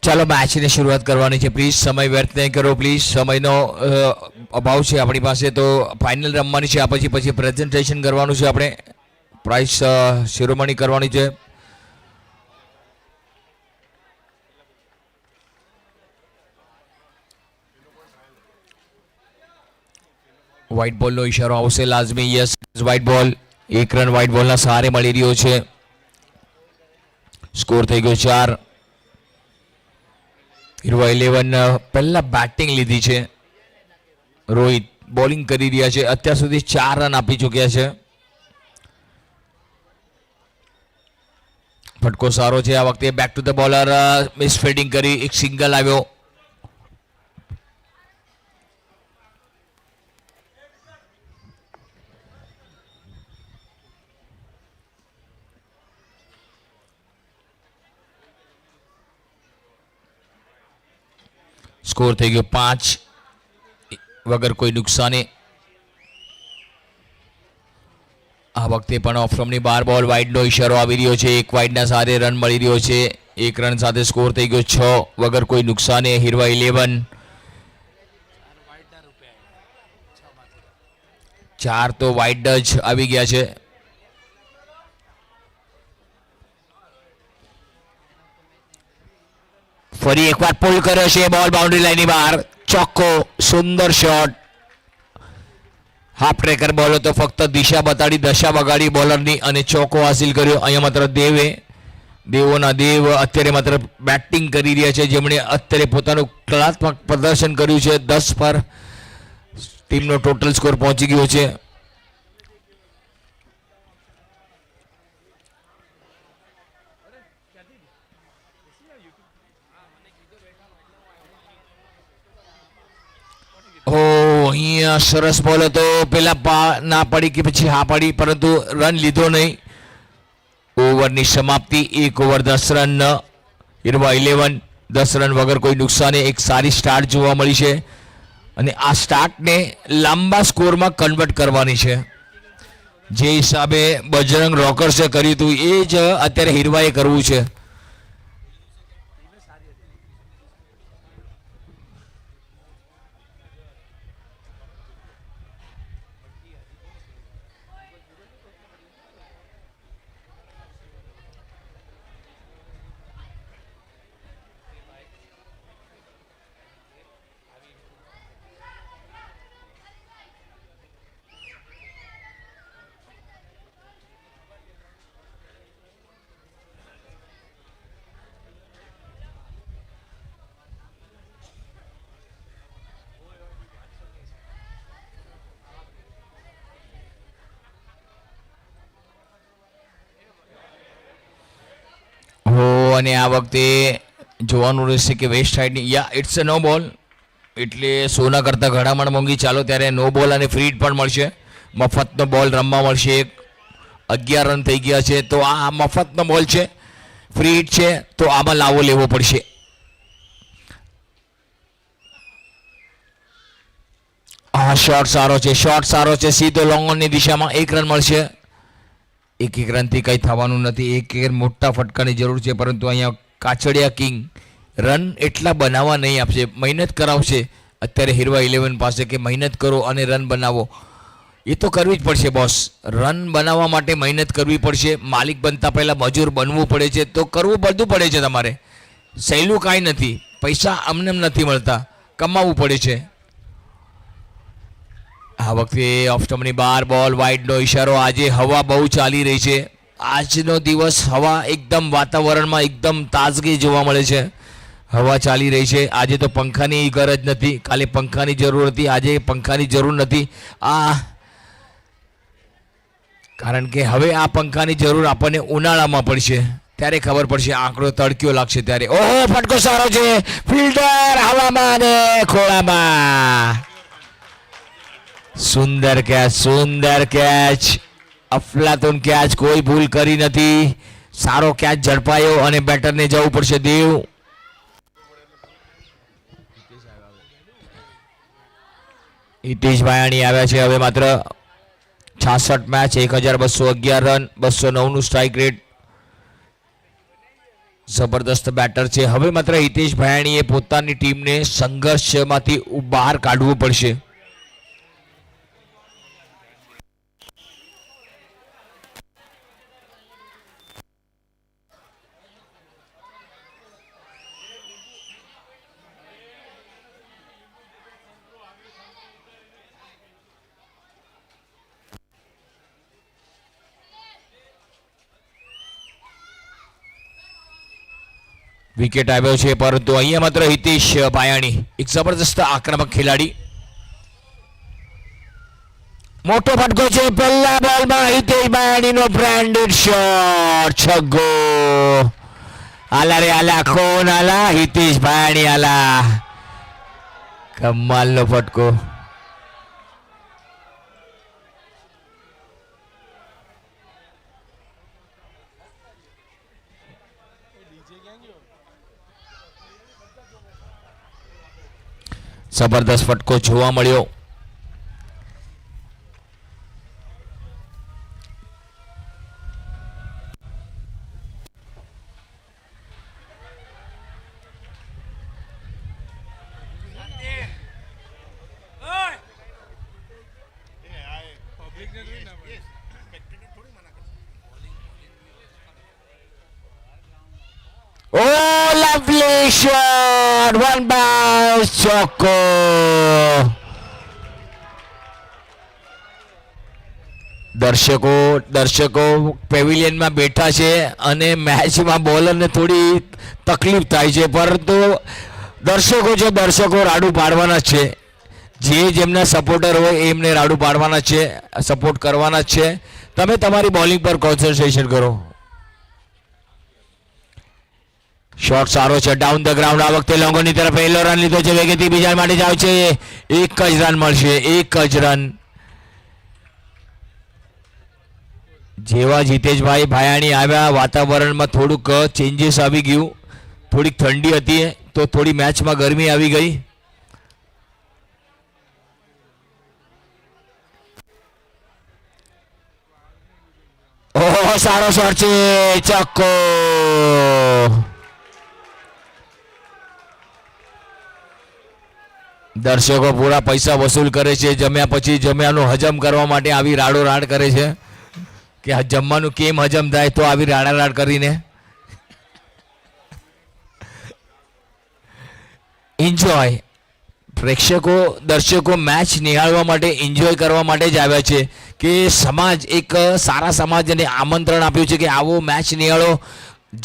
ચાલો મેચની શરૂઆત કરવાની છે. પ્લીઝ સમય વ્યર્થ નહીં કરો. પ્લીઝ સમયનો અભાવ છે આપણી પાસે, તો ફાઇનલ રમવાની છે. આ પછી પ્રેઝન્ટેશન કરવાનું છે, આપણે પ્રાઇઝ શિરોમણી કરવાની છે. વ્હાઇટ બોલનો ઈશારો આવશે લાઝમી. યસ, વ્હાઇટ બોલ. 1 રન વ્હાઇટ બોલના સહારે મળી રહ્યો છે. સ્કોર થઈ ગયો 4. હીરવા 11 પહેલા બેટિંગ લીધી છે. રોહિત બોલિંગ કરી રહ્યા છે. અત્યાર સુધી 4 રન આપી ચૂક્યા છે. ફટકો સારો છે આ વખતે. Back to the bowler. Miss fielding કરી, એક સિંગલ આવ્યો. સ્કોર થઈ ગયો 5 વગર કોઈ નુકસાની. આ વખતે પણ ઓફ સ્ટમ્પની બહાર બોલ. વાઇડનો ઈશારો આવી રહ્યો છે. 1 વાઇડના સાથે રન મળી રહ્યો છે. 1 રન સાથે સ્કોર થઈ ગયો 6 વગર કોઈ નુકસાની. હીરવા 11 4 તો વાઇડ જ આવી ગયા છે. ફરી એકવાર પુલ કર્યો છે. બોલ બાઉન્ડ્રી લાઈનની બહાર. ચોખ્ખો સુંદર શોટ. હાફ ટ્રેકર બોલ હતો, ફક્ત દિશા બતાડી, દશા બગાડી બોલરની અને ચોકો હાસિલ કર્યો. અહીંયા માત્ર દેવોના દેવ અત્યારે માત્ર બેટિંગ કરી રહ્યા છે, જેમણે અત્યારે પોતાનું કલાત્મક પ્રદર્શન કર્યું છે. 10 પર ટીમનો ટોટલ સ્કોર પહોંચી ગયો છે. અહીંયા સરસ બોલ હતો. પેલા ના પડી કે પછી હા પડી, પરંતુ રન લીધો નહીં. ઓવરની સમાપ્તિ 1 ઓવર 10 રન. હીરવા 11 10 રન વગર કોઈ નુકસાની. એક સારી સ્ટાર્ટ જોવા મળી છે અને આ સ્ટાર્ટને લાંબા સ્કોરમાં કન્વર્ટ કરવાની છે. જે હિસાબે બજરંગ રોકર્સે કર્યું હતું એ જ અત્યારે હીરવાએ કરવું છે. અને આ વખતે જોવાનું રહેશે કે વેસ્ટ સાઇડની ઇટ્સ અ નો બોલ, એટલે સોના કરતાં ઘડામણ મોંઘી. ચાલો ત્યારે નો બોલ અને ફ્રી હિટ પણ મળશે. મફતનો બોલ રમવા મળશે. 11 રન થઈ ગયા છે, તો આ મફતનો બોલ છે, ફ્રી હિટ છે, તો આમાં લાવો લેવો પડશે. હા, શોટ સારો છે. સીધો લોંગ ઓનની દિશામાં 1 રન મળશે. 1 રનથી કંઈ થવાનું નથી. 1 મોટા ફટકાની જરૂર છે, પરંતુ અહીંયા કાછડિયા કિંગ રન એટલા બનાવવા નહીં આપશે, મહેનત કરાવશે. અત્યારે હીરવા 11 પાસે કે મહેનત કરો અને રન બનાવો. એ તો કરવી જ પડશે બોસ. રન બનાવવા માટે મહેનત કરવી પડશે. માલિક બનતા પહેલાં મજૂર બનવું પડે છે, તો કરવું બધું પડે છે તમારે. સહેલું કાંઈ નથી. પૈસા અમને નથી મળતા, કમાવવું પડે છે. આ વખતે ઓફ સ્ટમ્પની બહાર બોલ. વાઇડનો ઈશારો. આજે હવા બહુ ચાલી રહી છે. આજનો દિવસ હવા એકદમ વાતાવરણમાં એકદમ તાજગી જોવા મળે છે. હવા ચાલી રહી છે. આજે તો પંખાની ગરજ નથી. કાલે પંખાની જરૂર હતી, આજે પંખાની જરૂર નથી. કારણ કે હવે આ પંખાની જરૂર આપણને ઉનાળામાં પડશે, ત્યારે ખબર પડશે. આંકડો તડક્યો લાગશે ત્યારે. ઓહો, ફટકો સારો છે. ફિલ્ડર હવામાં અને ખોળામાં. સુંદર કેચ. અફલાતુન કેચ. કોઈ ભૂલ કરી નથી. સારો કેચ ઝડપાયો અને બેટરને જવું પડશે દેવ. હિતેશ ભાયાણી આવ્યા છે. હવે માત્ર 66 મેચ, 1211 રન, 209 નું સ્ટ્રાઇક રેટ. જબરદસ્ત બેટર છે. હવે માત્ર હિતેશ ભાયાણીએ પોતાની ટીમને સંઘર્ષમાંથી બહાર કાઢવું પડશે. વિકેટ આવ્યો છે પરંતુ અહીંયા માત્ર હિતેશ ભાયાણી એક જબરદસ્ત આક્રમક ખેલાડી. મોટો ફટકો છે પહેલા બોલમાં હિતેશ ભાયાણીનો બ્રાન્ડેડ શોટ છગ્ગો. આલા રે આલા કોણ આલા હિતેશ ભાયાણી આલા કમાલનો ફટકો. જબરદસ્ત ફટકો જોવા મળ્યો. Oh, lovely shot! One bounce, Choco. દર્શકો પેવિલિયનમાં બેઠા છે અને મેચમાં બોલરને થોડી તકલીફ થાય છે, પરંતુ દર્શકો રાડું પાડવાના છે. જે જેમના સપોર્ટર હોય એમને રાડું પાડવાના છે, સપોર્ટ કરવાના છે. તમે તમારી બોલિંગ પર કોન્સન્ટ્રેશન કરો. શોટ સારો છે ડાઉન ધ ગ્રાઉન્ડ. આ વખતે લોંગોની તરફ પહેલો રન લીધો છે. વેગેથી બીજા માટે જાવ છે. એક જ રન મળશે, એક જ રન. જેવા જીતેશભાઈ ભાયાણી આવ્યા વાતાવરણમાં થોડુંક ચેન્જીસ આવી ગયું. થોડીક ઠંડી હતી તો થોડી મેચમાં ગરમી આવી ગઈ. ઓહો સારો શોટ છે ચોક્કો. દર્શકો પૂરા પૈસા વસૂલ કરે છે. જમ્યા પછી જમ્યાનું હજમ કરવા માટે આવી રાડોરાડ કરે છે કે જમવાનું કેમ હજમ થાય, તો આવી રાડારાડ કરીને એન્જોય. દર્શકો મેચ નિહાળવા માટે, એન્જોય કરવા માટે જ આવ્યા છે. કે સમાજ એક સારા સમાજને આમંત્રણ આપ્યું છે કે આવો મેચ નિહાળો.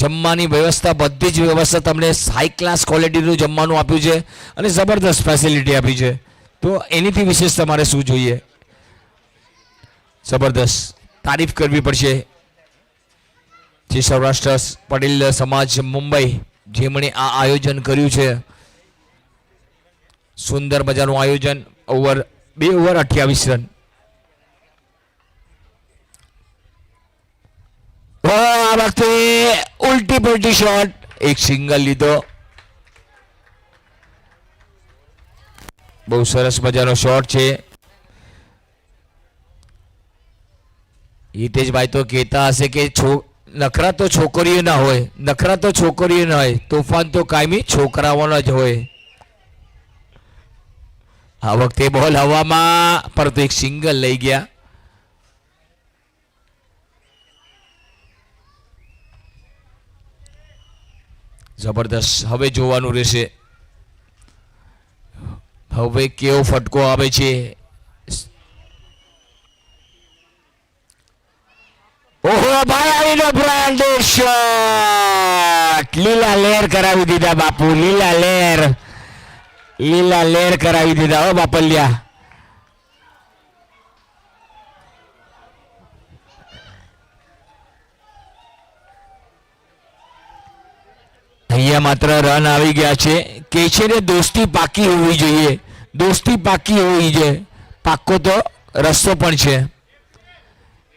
જમવાની વ્યવસ્થા, બધી જ વ્યવસ્થા તમને હાઈ ક્લાસ ક્વોલિટીનું જમવાનું આપ્યું છે અને જબરદસ્ત ફેસિલિટી આપી છે. તો એનીથી વિશેષ તમારે શું જોઈએ? જબરદસ્ત તારીફ કરવી પડશે જે સૌરાષ્ટ્ર પટેલ સમાજ મુંબઈ જેમણે આ આયોજન કર્યું છે. સુંદર મજાનું આયોજન. 2 ઓવર 28 રન. આ વખતે ઉલટી પલટી શોટ, એક સિંગલ લીધો. બહુ સરસ મજાનો શોટ છે. હિતેશભાઈ તો કહેતા હશે કે નખરા તો છોકરીઓ ના હોય, નખરા તો છોકરીઓ ના હોય, તોફાન તો કાયમી છોકરાઓનો જ હોય. આ વખતે બોલ હવામાં, પરંતુ એક સિંગલ લઈ ગયા. જબરદસ્ત. હવે જોવાનું રહેશે હવે કેવો ફટકો આવે છે. ઓહો ભાયાણીનો બ્રાન્ડેડ શોટ. લીલા લેર કરાવી દીધા બાપુ, લીલા લેર કરાવી દીધા હો બાપલિયા. અહીંયા માત્ર રન આવી ગયા છે. કે છે ને દોસ્તી પાકી હોવી જોઈએ, દોસ્તી પાકી હોવી જોઈએ. પાક્કો તો રસ્તો પણ છે.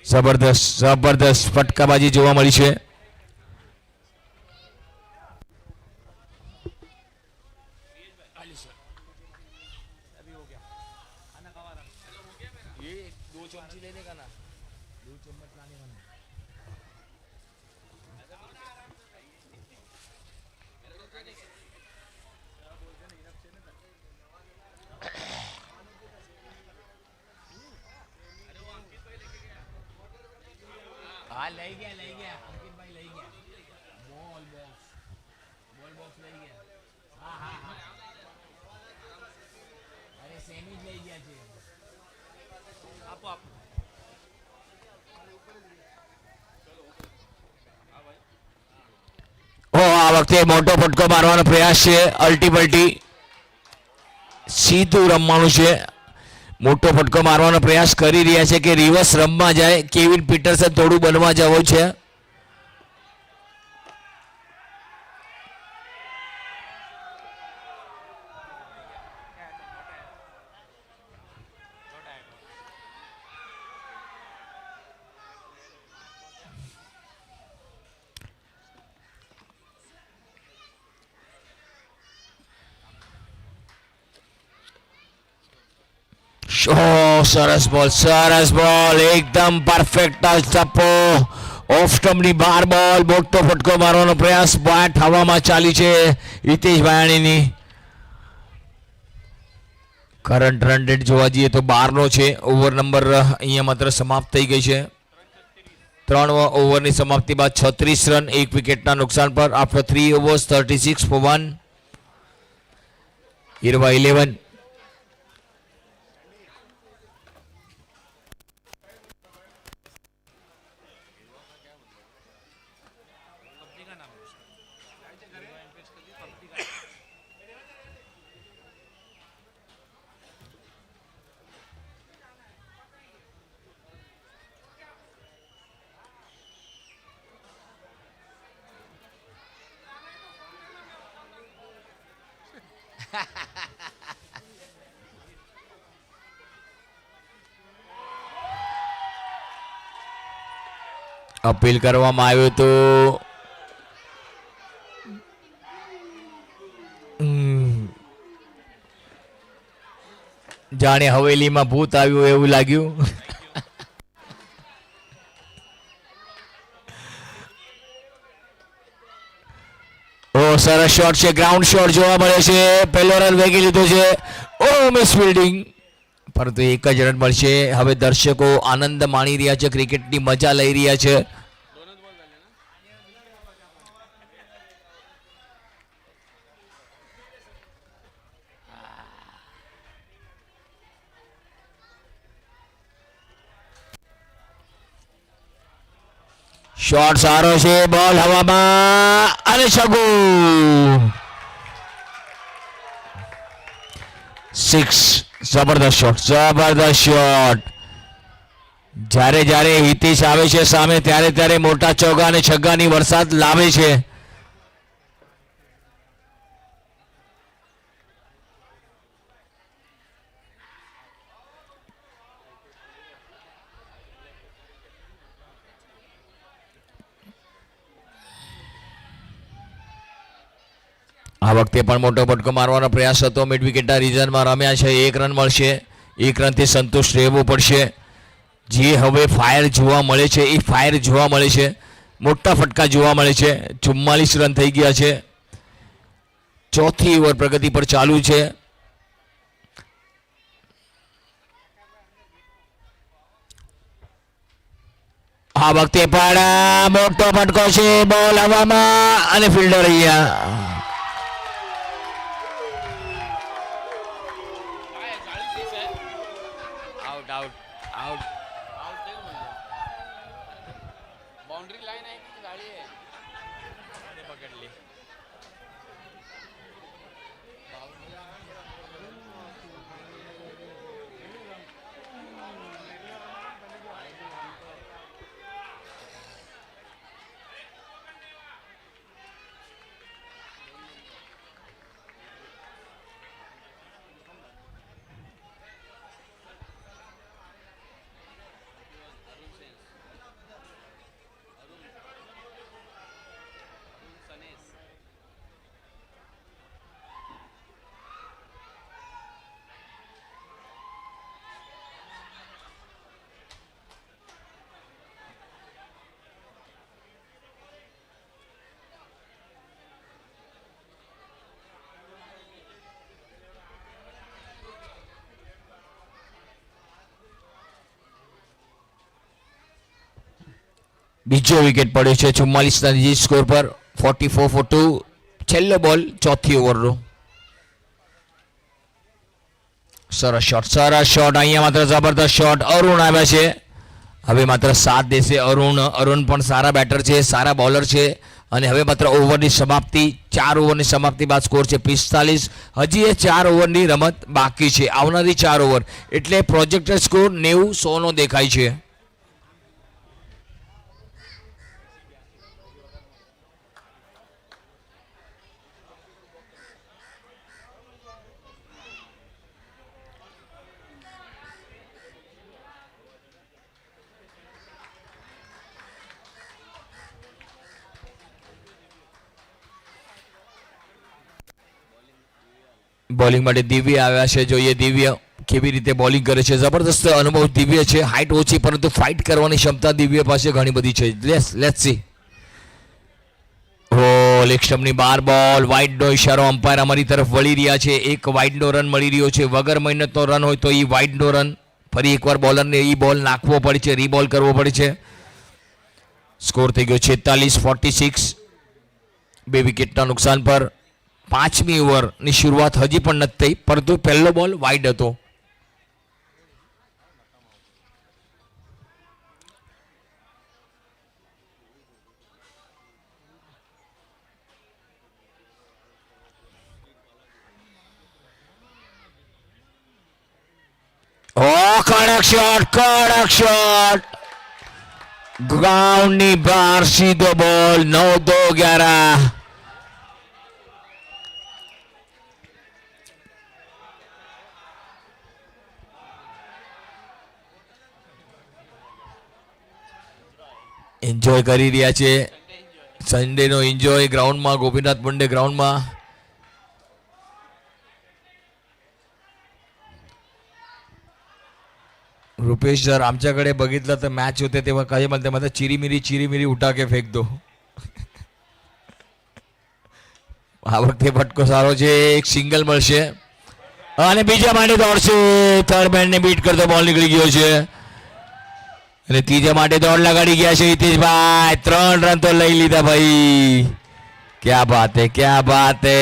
જબરદસ્ત ફટકાબાજી જોવા મળી છે. હા લઈ ગયા અંકિતભાઈ લઈ ગયા બોલ બોક્સ લઈ ગયા હા અરે સેમી જ લઈ ગયા છે આપો આપો આ વખતે મોટો ફટકો મારવાનો પ્રયાસ છે અલ્ટીપલ્ટી સીધું રમવાનું છે મોટો ફટકો મારવાનો પ્રયાસ કરી રહ્યા છે કે રિવર્સ રમવા જાય કેવિન પીટરસન થોડું બનવા જવું છે સરસ બોલ એકદમ પરફેક્ટ ટપ્પો ઓફ સ્ટમ્પની બહાર બોલ મોટો ફટકો મારવાનો પ્રયાસ બેટ હવામાં ચાલી છે હિતેશ ભાયાણીની કરંટ રન રેટ જોવા જઈએ તો 12 નો છે ઓવર નંબર અહીંયા માત્ર સમાપ્ત થઈ ગઈ છે 3 ઓવરની સમાપ્તિ બાદ 36 રન એક વિકેટના નુકસાન પર after 3 overs 36 for 1 Irva 11 appeal કરવામાં આવ્યું હતું જાણે હવેલીમાં ભૂત આવ્યું એવું લાગ્યું સરસ શોટ છે ગ્રાઉન્ડ શોટ જોવા મળે છે પહેલો રન વેગી લીધો છે મિસ ફિલ્ડિંગ પરંતુ એક જ રન મળશે હવે દર્શકો આનંદ માણી રહ્યા છે ક્રિકેટની મજા લઈ રહ્યા છે શોટ સારો છે બોલ હવામાં અને છગ્ગો 6 જબરદસ્ત શોટ જ્યારે હિતેશ આવે છે સામે ત્યારે મોટા ચોગ્ગા અને છગ્ગાની વરસાદ લાવે છે આ વખતે પણ મોટો ફટકો મારવાનો પ્રયાસ હતો મિડ વિકેટના રીઝનમાં રમ્યા છે 1 રન મળશે 1 રનથી સંતુષ્ટ રહેવું પડશે જે હવે ફાયર જોવા મળે છે એ ફાયર જોવા મળે છે મોટા ફટકા જોવા મળે છે 44 રન થઈ ગયા છે ચોથી ઓવર પ્રગતિ પર ચાલુ છે આ વખતે પણ મોટો ફટકો છે બોલ હવામાં અને ફિલ્ડર અહીંયા બીજો વિકેટ પડ્યો છે 44 સ્કોર પર 44 for 2. છેલ્લો બોલ ચોથી ઓવરનો. સરસ શોટ અહીંયા માત્ર જબરદસ્ત શોટ. અરુણ આવ્યા છે હવે માત્ર સાથ દેશે અરુણ પણ સારા બેટર છે, સારા બોલર છે અને હવે માત્ર ઓવરની સમાપ્તિ 4 ઓવરની સમાપ્તિ બાદ સ્કોર છે 45. હજી એ 4 ઓવરની રમત બાકી છે. આવનારી 4 ઓવર એટલે પ્રોજેક્ટેડ સ્કોર 90-100 નો દેખાય છે. બોલિંગ માટે દિવ્ય આવ્યા છે. જોઈએ દિવ્ય કેવી રીતે બોલિંગ કરે છે. જબરદસ્ત અનુભવ દિવ્ય છે. હાઇટ ઓછી પરંતુ ફાઇટ કરવાની ક્ષમતા દિવ્ય પાસે ઘણી બધી છે. Let's see. લેગ સ્ટમ્પની બાર બોલ વાઇડનો ઇશારો. અમ્પાયર અમારી તરફ વળી રહ્યા છે. એક વાઇડનો રન મળી રહ્યો છે. વગર મહેનતનો રન હોય તો એ વાઇડનો રન. ફરી એકવાર બોલરને એ બોલ નાખવો પડે છે, રીબોલ કરવો પડે છે. સ્કોર થઈ ગયો 46-46. 2 વિકેટના નુકસાન પર. 5મી ઓવરની શરૂઆત હજી પણ નથી થઈ પરંતુ પહેલો બોલ વાઇડ હતો. કડક શોટ ગ્રાઉન્ડની બહાર સીધો બોલ. 9-2-11. એન્જોય કરી રહ્યા છે સન્ડેનો એન્જોય ગ્રાઉન્ડમાં, ગોપીનાથ મુंडे ग्राउंडમાં. रुपेश जर आमच्याकडे बघितलं तर मॅच होते तेव्हा काही म्हणते मला चिरीमिरी उठा के फेक दो. આ વખતે ફટકો સારો છે. એક સિંગલ મળશે અને બીજા માટે દોડશે. થર્ડ મેનને બીટ કરતો બોલ નીકળી ગયો છે અને ત્રીજા માટે દોડ લગાડી ગયા છે હિતેશભાઈ. 3 રન તો લઈ લીધા ભાઈ. ક્યા બાત હે, ક્યા બાત હે.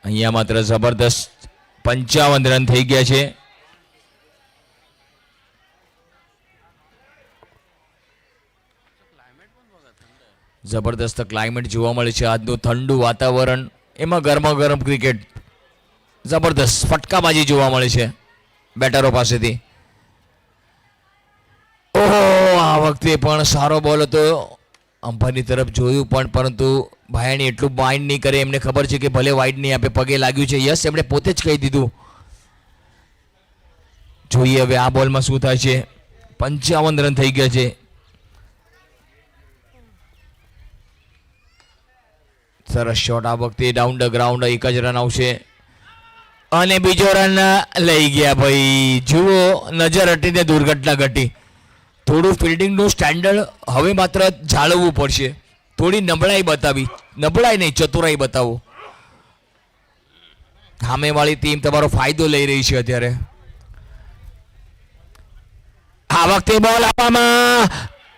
અહીંયા માત્ર જબરદસ્ત 55 રન થઈ ગયા છે. જબરદસ્ત ક્લાઇમેટ જોવા મળે છે. આજનું ઠંડુ વાતાવરણ, એમાં ગરમ ક્રિકેટ, જબરદસ્ત ફટકાબાજી જોવા મળે છે બેટરો પાસેથી. ઓહો, આ વખતે પણ સારો બોલ હતો. અંપાયરની તરફ જોયું પણ પરંતુ ભાયાણી એટલું માઇન્ડ નહીં કરે. એમને ખબર છે કે ભલે વાઇડ નહીં આપે, પગે લાગ્યું છે. યસ, એમણે પોતે જ કહી દીધું. જોઈએ હવે આ બોલમાં શું થાય છે. 55 રન થઈ ગયા છે. સરસ શોટ. આ વખતે ડાઉન ધ ગ્રાઉન્ડ 1 જ રન આવશે અને બીજો રન લઈ ગયા ભાઈ. જુઓ, નજર હટીને દુર્ઘટના ઘટી. થોડું ફિલ્ડિંગનું સ્ટેન્ડર્ડ હવે માત્ર જાળવવું પડશે. થોડી નબળાઈ બતાવી, નબળાઈ નહીં ચતુરાઈ બતાવો. સામેવાળી ટીમ તમારો ફાયદો લઈ રહી છે અત્યારે. આ વખતે બોલ આપવામાં,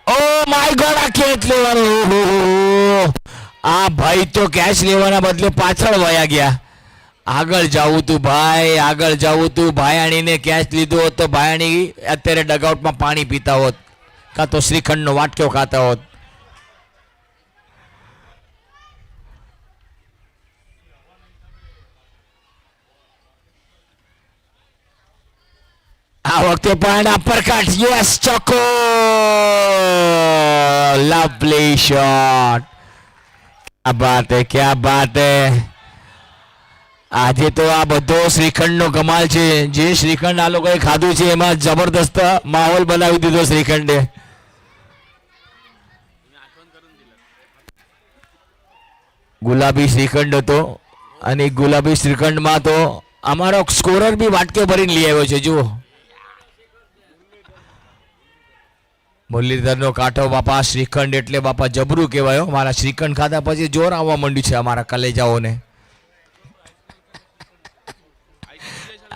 ઓ માય ગોડ, આ કેચ લેવાનું. આ ભાઈ તો કેચ લેવાના બદલે પાછળ વયા ગયા. આગળ જવું તું ભાઈ, આગળ જવું તું. ભાયાણીને કેચ લીધો હોત તો ભાયાણી અત્યારે ડગઆઉટમાં પાણી પીતા હોત, કાં તો શ્રીખંડનો વાટક્યો ખાતા હોત. આ વખતે પણ અપરકટ. યસ, ચોકો. Lovely shot. ક્યા બાત હે, ક્યા બાત હે. આજે તો આ બધો શ્રીખંડનો કમાલ છે. જે શ્રીખંડ આ લોકોએ ખાધું છે એમાં જબરદસ્ત માહોલ બનાવી દીધો શ્રીખંડે. ગુલાબી શ્રીખંડ હતો અને ગુલાબી શ્રીખંડમાં તો અમારો સ્કોરર બી વાટકે ભરીને લઈ આવ્યો છે. જુઓ, મુરલીધરનો કાંઠો બાપા શ્રીખંડ એટલે બાપા જબરું કહેવાય. મારા શ્રીખંડ ખાધા પછી જોર આવવા માંડ્યું છે અમારા કલેજાઓને.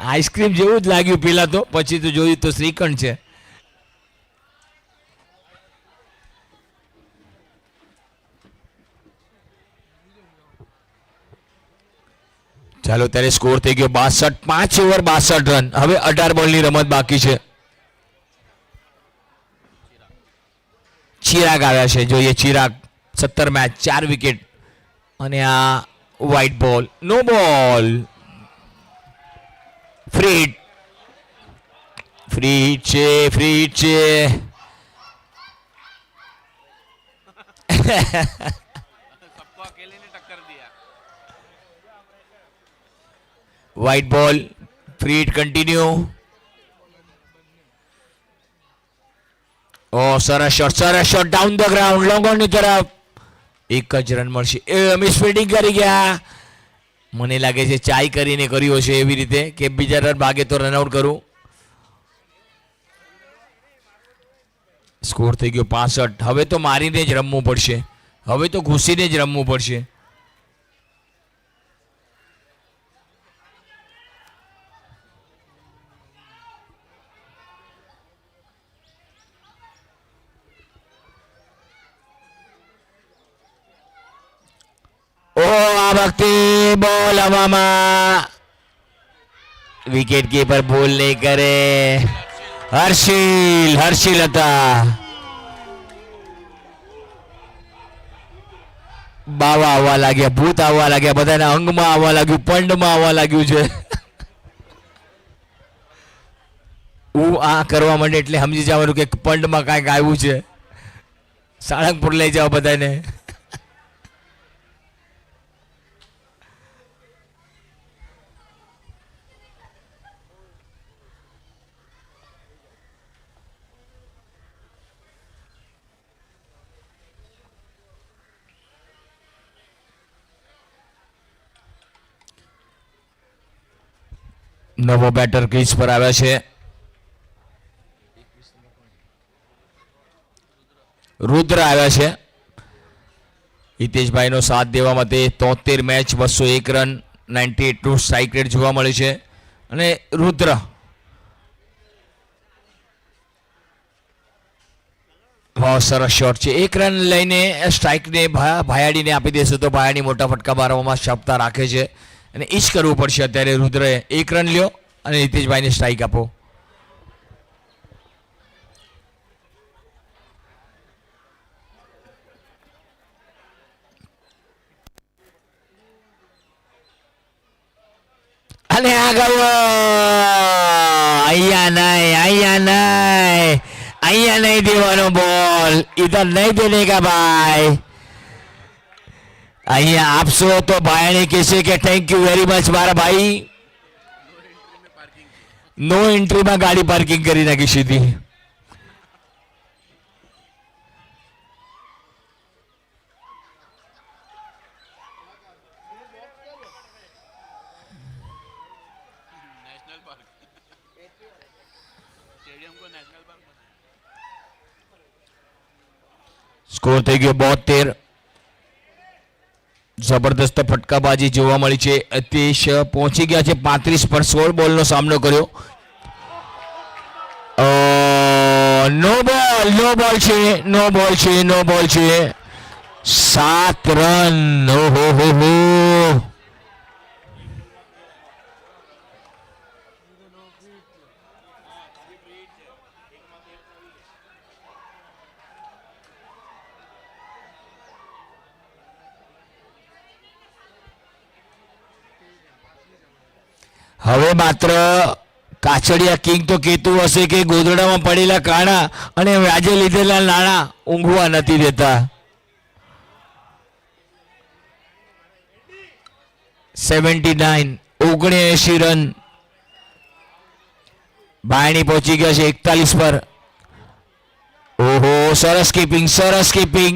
આઈસ્ક્રીમ જેવું જ લાગ્યું પેલા તો, પછી તો જોયું તો શ્રીખંડ છે. ચાલો ત્યારે સ્કોર થઈ ગયો 62. 5 ઓવર 62 રન. હવે 18 બોલની રમત બાકી છે. ચિરાગ આવ્યા છે, જોઈએ ચિરાગ. 17 મેચ 4 વિકેટ અને આ વ્હાઈટ બોલ, નો બોલ. ફ્રી છે. White ball, free hit continue. ओ सरस shot down the ground, long on ની તરફ. એક જ રન મળશે. એ મિસ ફિલ્ડિંગ કરી ગયા. મને લાગે છે ચાય કરીને કર્યો છે એવી રીતે કે બીજા રન ભાગે તો રન આઉટ કરું. સ્કોર થઈ ગયો 65. હવે તો મારીને જ રમવું પડશે, હવે તો ઘૂસીને જ રમવું પડશે. ઓ આ વખતે બોલ હવામાં. વિકેટ કીપર બોલ નહીં કરે. હર્ષિલ હતા. બાવા આવવા લાગ્યા, ભૂત આવવા લાગ્યા, બધાના અંગમાં આવવા લાગ્યું, પંડમાં આવવા લાગ્યું છે. હું આ કરવા માંડે એટલે સમજી જવાનું કે પંડમાં કાંઈક આવ્યું છે. સાળંગપુર લઈ જાઓ બધાને. નવો બેટર ક્રીઝ પર આવ્યા છે. રુદ્ર આવ્યા છે હિતેશભાઈનો સાથ દેવા માટે. 73 મેચ 201 રન, 98 નું સ્ટ્રાઇક રેટ જોવા મળે છે. અને રુદ્ર બહુ સરસ શોટ છે. 1 રન લઈને સ્ટ્રાઇકને ભાયાડીને આપી દેશે તો ભાયાડી મોટા ફટકા મારવામાં ક્ષમતા રાખે છે અને ઈ જ કરવું પડશે. અત્યારે રુદ્રએ 1 રન લ્યો અને હિતેશભાઈને સ્ટ્રાઇક આપો. અને આ ગયો. અહીંયા નહીં દેવાનો બોલ. ઇધર નહીં દેને કા ભાઈ. અહીંયા આપશો તો ભાઈ કહેશે કે થેન્ક યુ વેરી મચ મારા ભાઈ. નો એન્ટ્રીમાં ગાડી પાર્કિંગ કરી નાખી સીધી. સ્કોર થઈ ગયો 72. જબરદસ્ત ફટકાબાજી જોવા મળી છે. અતીશ પહોંચી ગયા છે 35 પર. 16 બોલનો સામનો કર્યો. નો બોલ છે. 7 રન. ઓહો હો. હવે માત્ર કાછડિયા કિંગ તો કહેતું હશે કે ગોદડામાં પડેલા કાણા અને વ્યાજે લીધેલા નાણાં ઊંઘવા નથી દેતા. 79 રન. બાયણી પહોંચી ગયા છે 41 પર. ઓહો સરસ કીપિંગ.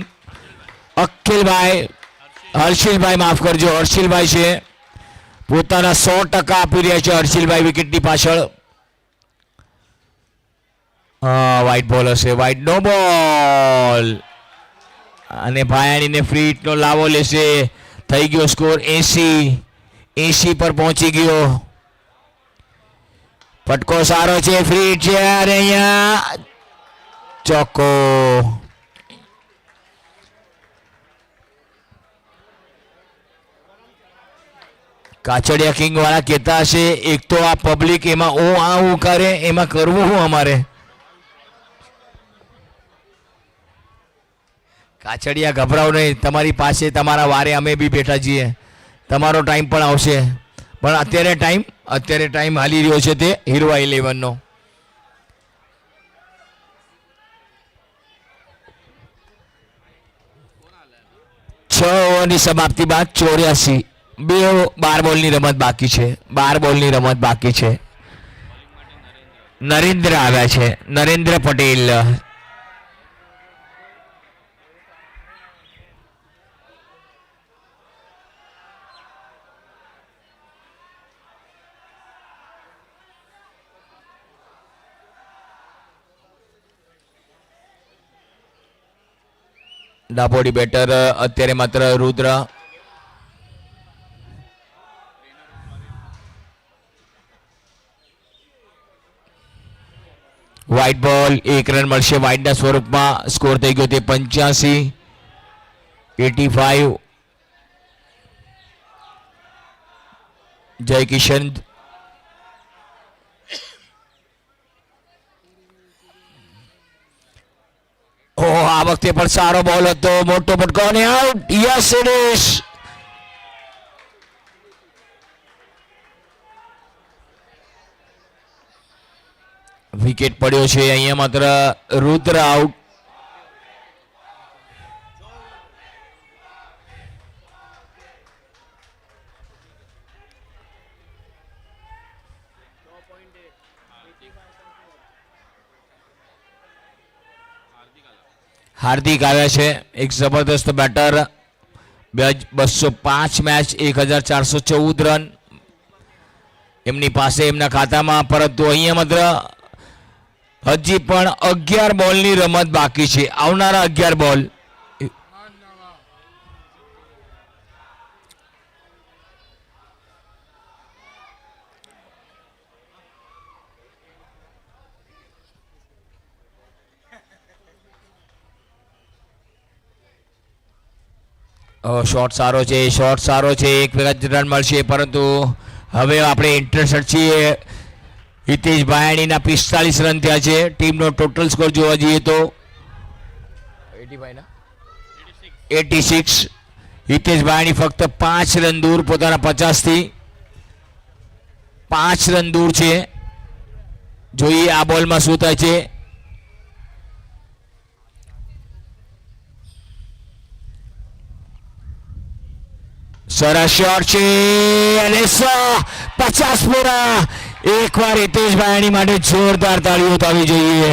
અખિલભાઈ, હર્ષિલભાઈ માફ કરજો, હર્ષિલભાઈ છે. પોતાના 100% આપી રહ્યા છે હર્ષિલભાઈ વિકેટની પાછળ. વ્હાઈટ બોલ હશે, વ્હાઈટ નો બોલ અને ભાયાણીને ફ્રી હિટનો લાવો લેશે. થઈ ગયો સ્કોર 80 પર પહોંચી ગયો. ફટકો સારો છે, ફ્રી હિટ છે અને અહીંયા ચોક્કો. કાચડિયા કિંગ વાળા કહેતા હશે એક તો આ પબ્લિક એમાં હું કરે એમાં કરવું હું અમારે. કાચડિયા ગભરાવ નહીં, તમારી પાસે તમારા વારે અમે બી બેઠા છીએ. તમારો ટાઈમ પણ આવશે, પણ અત્યારે ટાઈમ હાલી રહ્યો છે તે હીરો 11નો. છ ઓવરની સમાપ્તિ બાદ 84. 12 બોલની રમત બાકી છે. 12 બોલની રમત બાકી છે. નરેન્દ્ર આવ્યા છે, નરેન્દ્ર પટેલ. ડાબોડી બેટર અત્યારે માત્ર રુદ્ર. વ્હાઈટ બોલ, 1 રન મળશે વ્હાઈટના સ્વરૂપમાં. સ્કોર થઈ ગયો તે 85. 85. જય કિશન. આ વખતે પણ સારો બોલ હતો, મોટો ફટકો અને out. Yes it is. Wicket પડ્યો છે અહીંયા માત્ર રુદ્ર આઉટ. હાર્દિક આવ્યા છે, એક જબરદસ્ત બેટર. 205 મેચ, 1414 રન એમની પાસે એમના ખાતામાં. પરંતુ અહીંયા માત્ર હજી પણ 11 બોલની રમત બાકી છે. આવનારા 11 બોલ. શોટ સારો છે, શોટ સારો છે. 1 રન મળશે, પરંતુ હવે આપણે ઇન્ટરેસ્ટેડ છીએ. હિતેશ ભાયાણીના 45 રન થયા છે. ટીમનો ટોટલ સ્કોર જોવા જઈએ તો 86. હિતેશ ભાયાણી ફક્ત 5 રન દૂર, પોતાના 50થી 5 રન દૂર છે. જોઈએ આ બોલમાં શું થાય છે. સરસ શોટ છે અને 50 પૂરા. એકવાર હિતેશ ભાયાણી માટે જોરદાર તાળીઓ થવી જોઈએ.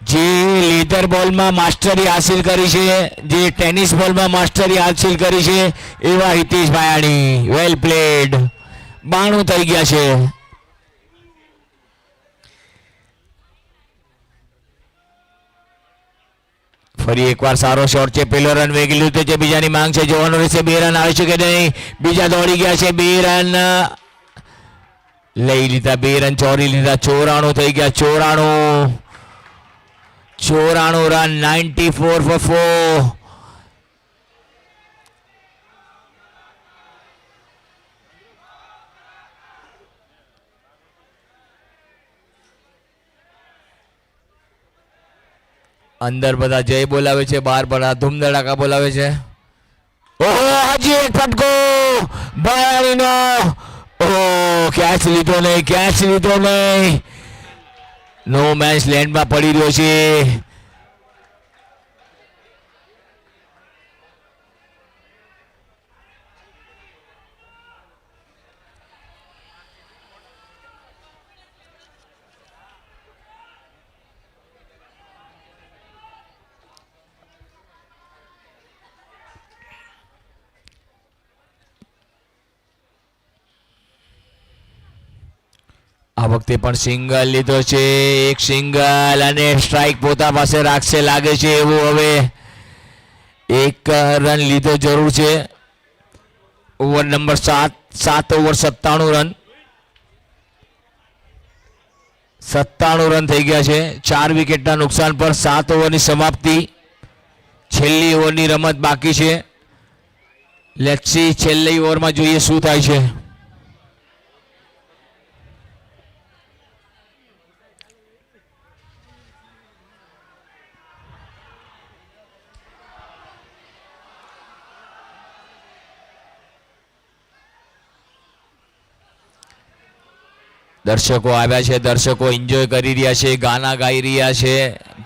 જે લેધર બોલમાં માસ્ટરી હાસિલ કરી છે, જે ટેનિસ બોલમાં માસ્ટરી હાસિલ કરી છે, એવા હિતેશ ભાયાણી. વેલ પ્લેડ. 92 થઈ ગયા છે. ફરી એકવાર સારો શોટ છે. પેલો રન વેગી લીધો છે, બીજાની માંગ છે. જોવાનું રહેશે 2 રન આવે છે કે નહીં. બીજા દોડી ગયા છે. 2 રન લઈ લીધા, 2 રન ચોરી લીધા. 94 થઈ ગયા. 94 રન. 94 for 4. અંદર બધા જય બોલાવે છે, બહાર બધા ધૂમ ધડાકા બોલાવે છે. ઓહો, હજી એક ફટકો ભાયાણીનો. ઓહો, કેચ લીધો નહીં. નો મેચ લેન્ડમાં પડી રહ્યો છે. આ વખતે પણ સિંગલ લીધો છે, એક સિંગલ અને સ્ટ્રાઇક પોતા પાસે રાખશે લાગે છે એવું. હવે એક રન લીધો જરૂર છે. Over number 7 over 97 run, 97 run થઈ ગયા છે. 4 વિકેટના નુકસાન પર 7 ઓવરની સમાપ્તિ. છેલ્લી ઓવરની રમત બાકી છે. લેટ્સ સી છેલ્લી ઓવરમાં જોઈએ શું થાય છે. દર્શકો આવ્યા છે, દર્શકો એન્જોય કરી રહ્યા છે, ગાના ગાઈ રહ્યા છે,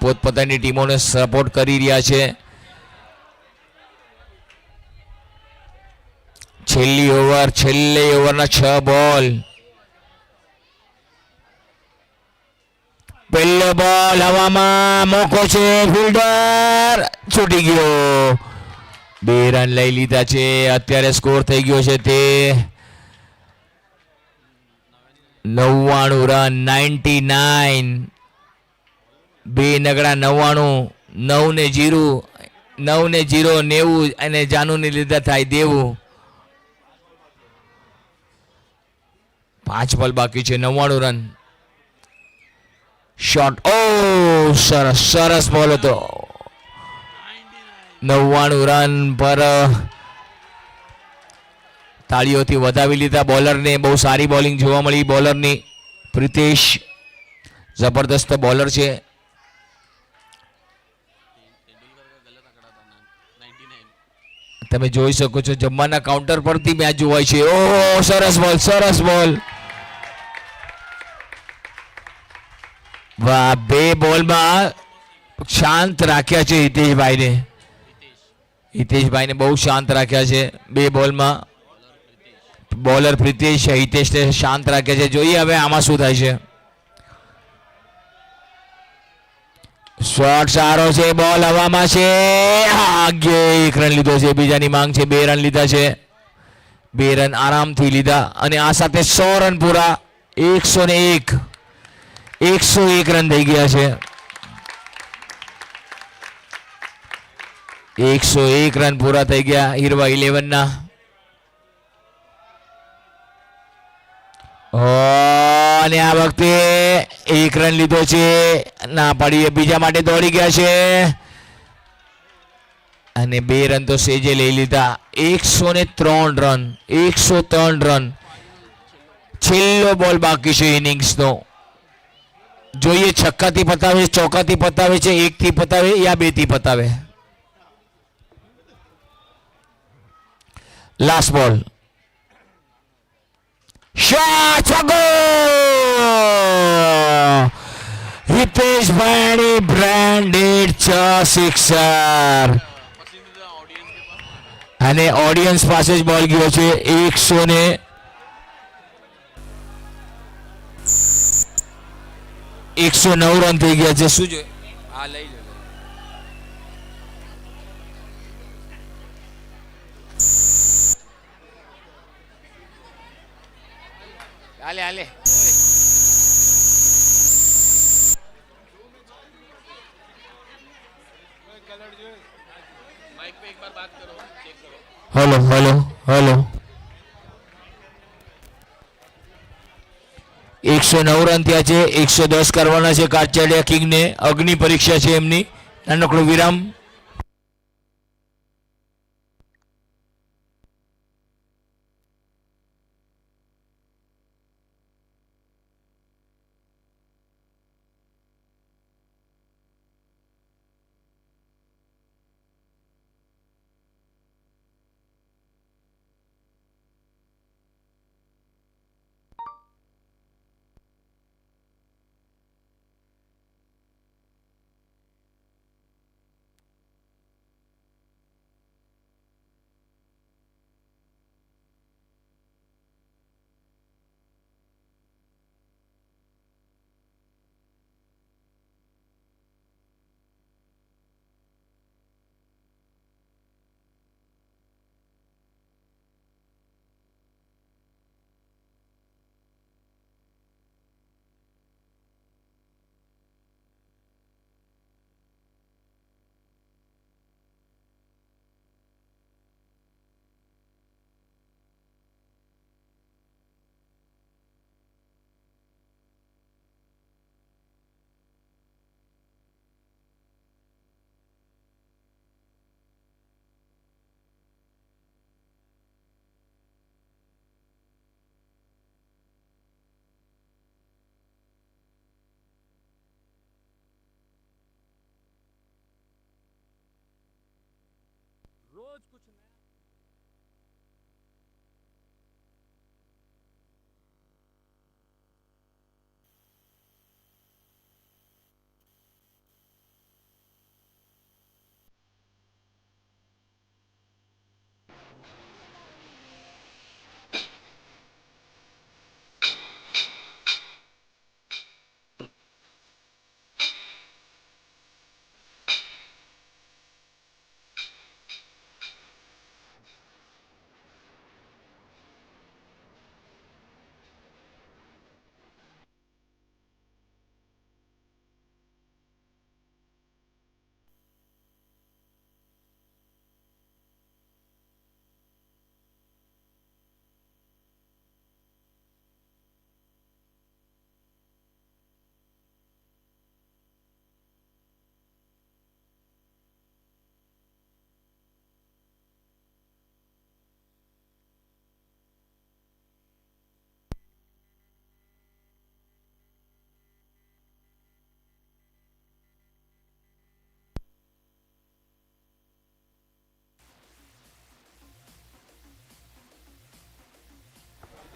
પોતપોતાની ટીમોને સપોર્ટ કરી રહ્યા છે. છેલ્લી ઓવરના 6 બોલ. પહેલો બોલ હવામાં, મોકો છે, ફિલ્ડર છૂટી ગયો. 2 રન લઈ લીધા છે. અત્યારે સ્કોર થઈ ગયો છે તે 99 રન, 99. 2 નગડા 99, 9 ને 0, 9 ને 0 90 અને જાનુની લીધા થાય દેવું. 5 બોલ બાકી છે, 99 રન. શોટ, ઓ સરસ સરસ બોલ હતો. 99 રન પર તાળીઓથી વધાવી લીધા બોલરને. બહુ સારી બોલિંગ જોવા મળી બોલરની. પ્રિતેશ જબરદસ્ત બોલર છે. તમે જોઈ શકો છો જમવાના કાઉન્ટર પરથી મેચ જોવાય છે. ઓહો સરસ બોલ, સરસ બોલ. વાહ, 2 બોલમાં શાંત રાખ્યા છે હિતેશભાઈને. હિતેશભાઈને બહુ શાંત રાખ્યા છે 2 બોલમાં. બોલર પ્રિતેશ હિતેશને શાંત રાખ્યા છે. જોઈએ હવે આમાં શું થાય છે. શોટ સારો છે, બોલ હવામાં છે, આગે 1 રન લીધો છે. બીજાની માંગ છે, 2 રન લીધા છે. 2 રન આરામથી લીધા અને આ સાથે 100 રન પૂરા. 101 રન થઈ ગયા છે. 101 રન પૂરા થઈ ગયા હીરવા 11 ના. અને આ વખતે 1 રન લીધો છે, ના પડી, બીજા માટે દોડી ગયા છે અને 2 રન તો સેજે લઈ લીધા. 103 રન, 103 રન. છેલ્લો બોલ બાકી છે ઇનિંગ્સનો. જોઈએ છક્કાથી પતાવે, ચોકાથી પતાવે છે, 1 થી પતાવે યા 2 થી પતાવે. લાસ્ટ બોલ. શોટ, છગ્ગો. હિતેશભાઈની બ્રાન્ડેડ 6 સિક્સર અને ઓડિયન્સ પાસે જ બોલ ગયો છે. 109 રન થઈ ગયા છે. શું જોઈએ? હા લઈ લો. હાલે હાલે. Hello hello hello. 109 રન થયા છે. 110 કરવાના છે કાચડિયા કિંગને. અગ્નિ પરીક્ષા છે એમની. નાનકડો વિરામ.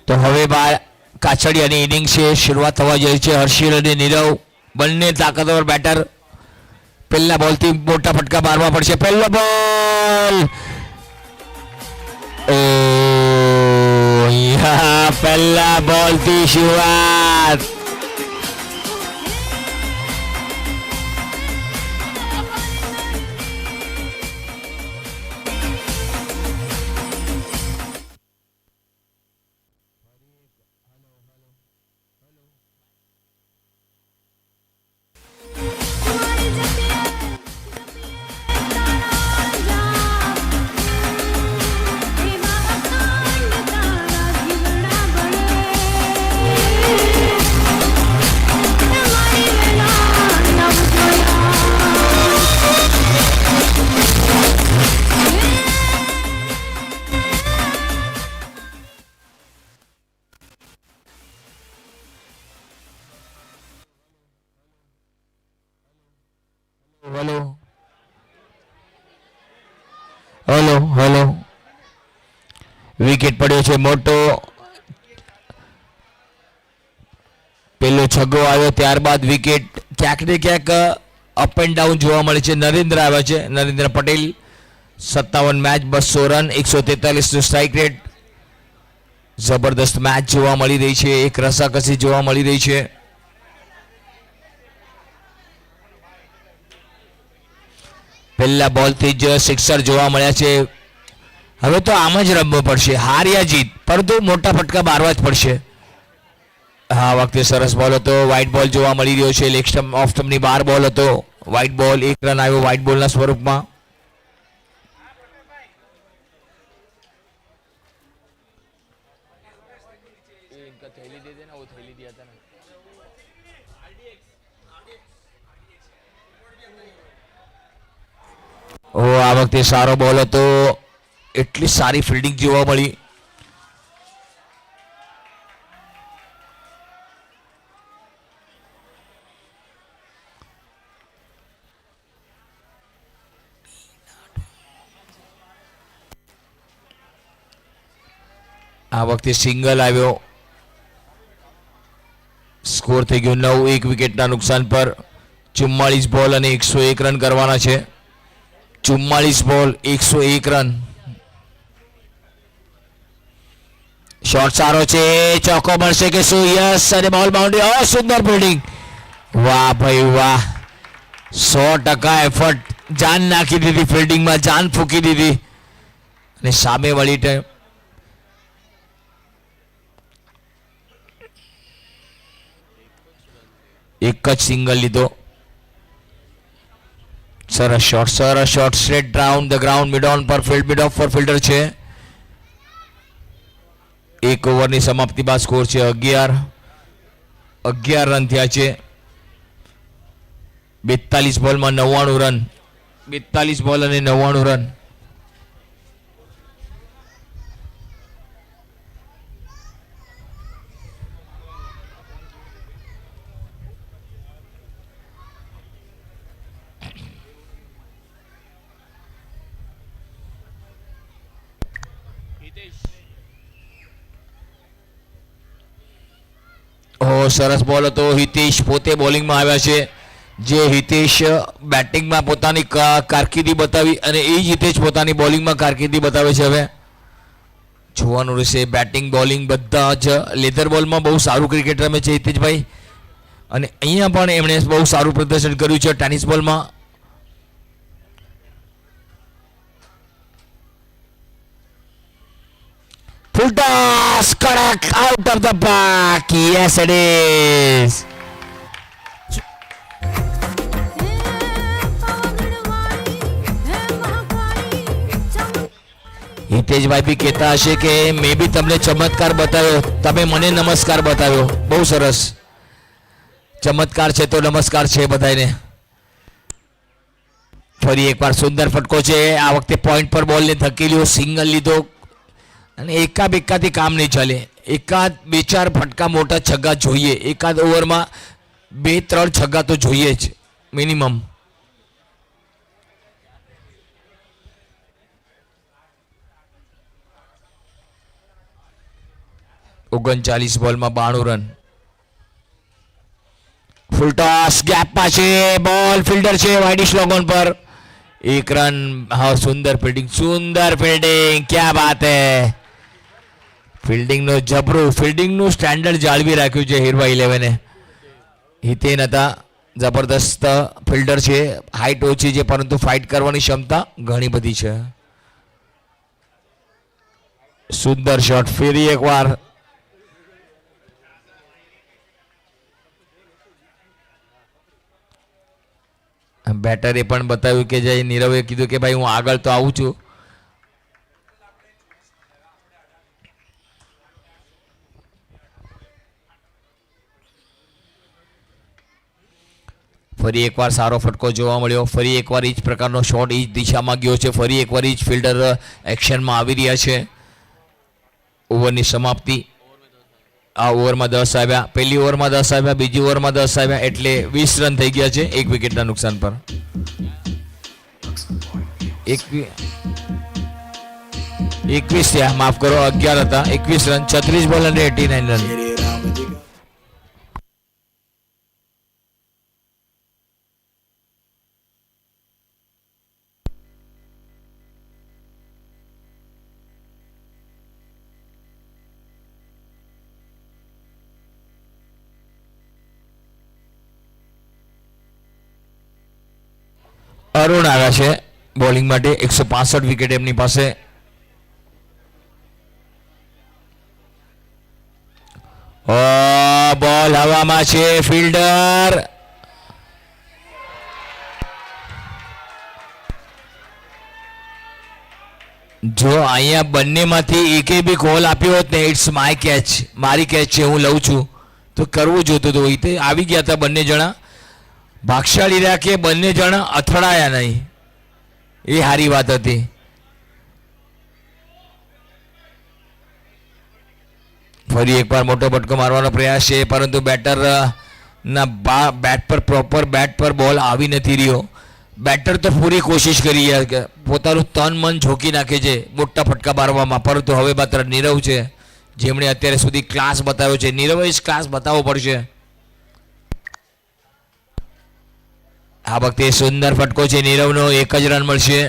તો હવે કાછડિયાની ઇનિંગ છે, શરૂઆત થવા જઈ છે. હર્ષિલ અને નીરવ બંને તાકાતવર બેટર. પહેલા બોલથી મોટા ફટકા મારવા પડશે. પહેલો બોલ, પહેલા બોલથી શરૂઆત. હલો, વિકેટ પડ્યો છે મોટો. પેલો છગ્ગો આવ્યો, ત્યારબાદ વિકેટ. ક્યાંક ને ક્યાંક અપ એન્ડ ડાઉન જોવા મળે છે. નરેન્દ્ર આવ્યા છે, નરેન્દ્ર પટેલ. 57 મેચ, 200 રન, 143 નો સ્ટ્રાઇક રેટ. જબરદસ્ત મેચ જોવા મળી રહી છે, એક રસાકસી જોવા મળી રહી છે. પહેલા બોલથી જ સિક્સર જોવા મળ્યા છે. હવે તો આમ જ રમવું પડશે, હાર યા જીત, પરંતુ મોટા ફટકા મારવા જ પડશે. હા, વખતે સરસ બોલ હતો. વ્હાઇટ બોલ જોવા મળી રહ્યો છે. લેગ સ્ટમ્પ ઓફ સ્ટમ્પની બહાર બોલ હતો. વ્હાઇટ બોલ, 1 રન આવ્યો વ્હાઇટ બોલના સ્વરૂપમાં. આ વખતે સારો બોલ હતો. એટલી સારી ફિલ્ડિંગ જોવા મળી. આ વખતે સિંગલ આવ્યો. સ્કોર થઈ ગયો 9, 1 વિકેટના નુકસાન પર. 44 બોલ અને 101 રન કરવાના છે. 44 બોલ, 101 રન. શોટ સારો છે, ચોકો મળશે કે શું? યસ, અને બોલ બાઉન્ડ્રી. સુંદર ફિલ્ડિંગ. વાહ ભાઈ વાહ, 100% એફર્ટ. જાન નાખી દીધી ફિલ્ડિંગમાં, જાન ફૂકી દીધી. અને સામે વળી ટાઈમ એક જ સિંગલ લીધો. સરસ shot, straight round the ground, mid on પર ફિલ્ડ, મિડ ઓફ પર ફિલ્ડર છે. 1 ઓવરની સમાપ્તિ બાદ સ્કોર છે 11 રન થયા છે. 42 બોલમાં 99 રન. 42 બોલ અને 99 રન. સરસ બોલ હતો. હિતેશ પોતે બોલિંગમાં આવ્યા છે. જે હિતેશ બેટિંગમાં પોતાની કારકિર્દી બતાવી અને એ જ હિતેશ પોતાની બોલિંગમાં કારકિર્દી બતાવે છે. હવે જોવાનું રહેશે. બેટિંગ બોલિંગ બધા જ. લેધર બોલમાં બહુ સારું ક્રિકેટ રમે છે હિતેશભાઈ, અને અહીંયા પણ એમણે બહુ સારું પ્રદર્શન કર્યું છે ટેનિસ બોલમાં. Full toss, correct, out of the park. Yes, it is. Hiteshbhai બી કહેતા હશે કે મેં બી તમને ચમત્કાર બતાવ્યો, તમે મને નમસ્કાર બતાવ્યો. બહુ સરસ. ચમત્કાર છે તો નમસ્કાર છે બધાને. ફરી એકવાર સુંદર ફટકો છે. આ વખતે પોઈન્ટ પર બોલને ધકેલ્યો, સિંગલ લીધો. અને એકા બેકાથી કામ નહીં ચાલે. એકાદ 2-4 ફટકા મોટા છગ્ગા જોઈએ. એકાદ ઓવરમાં 2-3 છગ્ગા તો જોઈએ જ મિનિમમ. 39 બોલમાં 92 રન. ફૂલ ટોસ ગેપમાં છે, બોલ ફિલ્ડર છે વાઇડિશ લોંગ ઓન પર. 1 રન. હા, સુંદર ફિલ્ડિંગ, ક્યા બાત હે. ફિલ્ડિંગનો જબરું ફિલ્ડિંગનું સ્ટેન્ડર્ડ જાળવી રાખ્યું છે હીરવા 11એ. હિતેન હતા, જબરદસ્ત ફિલ્ડર છે. હાઇટ ઓછી છે પરંતુ ફાઇટ કરવાની ક્ષમતા ઘણી બધી છે. સુંદર શોટ ફેરી એકવાર. બેટરે પણ બતાવ્યું કે જે નીરવે કીધું કે ભાઈ હું આગળ તો આવું છું. ફરી એકવાર સારો ફટકો જોવા મળ્યો. ફરી એકવાર એ જ પ્રકારનો શોટ એ જ દિશામાં ગયો છે. ફરી એકવાર એ જ ફિલ્ડર એક્શનમાં આવી રહ્યા છે. ઓવરની સમાપ્તિ. આ ઓવરમાં 10 આવ્યા. પહેલી ઓવરમાં 10 આવ્યા, બીજી ઓવરમાં 10 આવ્યા, એટલે 20 રન થઈ ગયા છે 1 વિકેટના નુકસાન પર. 21 થયા, માફ કરો 11 હતા. 21 રન, 36 બોલ અને 89 રન. અરુણ આવ્યા છે બોલિંગ માટે. 165 વિકેટ એમની પાસે. બોલ હવામાં છે, ફિલ્ડર. જો અહીંયા બંનેમાંથી એકે બી કોલ આપ્યો હોત ને, ઇટ્સ માય કેચ, મારી કેચ છે, હું લઉં છું, તો કરવું જોતું હતું. એ આવી ગયા હતા બંને જણા, ભાગશાળી રહ્યા કે બંને જણા અથડાયા નહીં, એ સારી વાત હતી. ફરી એકવાર મોટો ફટકો મારવાનો પ્રયાસ છે પરંતુ બેટર ના બેટ પર પ્રોપર બેટ પર બોલ આવી નથી રહ્યો. બેટર તો પૂરી કોશિશ કરી કે પોતાનું તન મન ઝોકી નાખે છે મોટા ફટકા મારવામાં, પરંતુ હવે માત્ર નીરવ છે જેમણે અત્યારે સુધી ક્લાસ બતાવ્યો છે. નીરવે જ ક્લાસ બતાવવો પડશે. આ વખતે સુંદર ફટકો છે નીરવનો. 1 જ રન મળશે.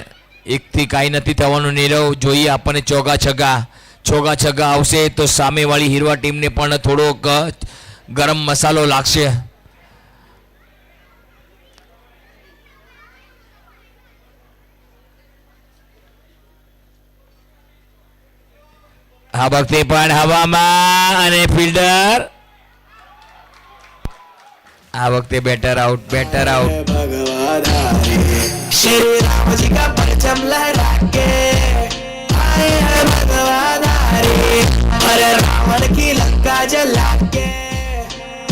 1 થી કાંઈ નથી થવાનું. નીરવ જોઈએ આપણને ચોગા છગ્ગા આવશે તો સામેવાળી હીરવા ટીમને પણ થોડોક ગરમ મસાલો લાગશે. આ વખતે પણ હવામાં અને ફિલ્ડર. આ વખતે બેટર આઉટ. श्री राम जी का परचम लहरा के आए हैं भगवाधारी, अरे रावण की लंका जला के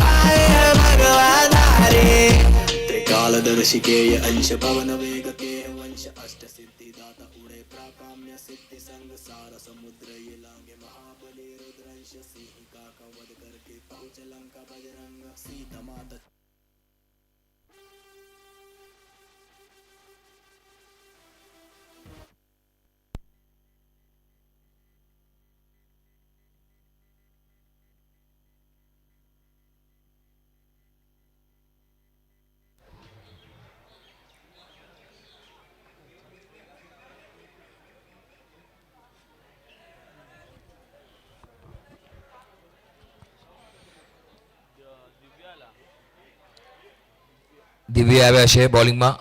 आए हैं भगवाधारी. त्रिकालदर्शी के ये अंश पवन वेग के वंश अष्ट सिद्धि दाता उड़े प्राकाम्य सिद्धि संग सार समुद्र ये लांगे महाबली रुद्रंश सिंह का कवध करके पहुंच लंका बजरंग सीता माता. દિવ્ય આવ્યા છે બોલિંગમાં.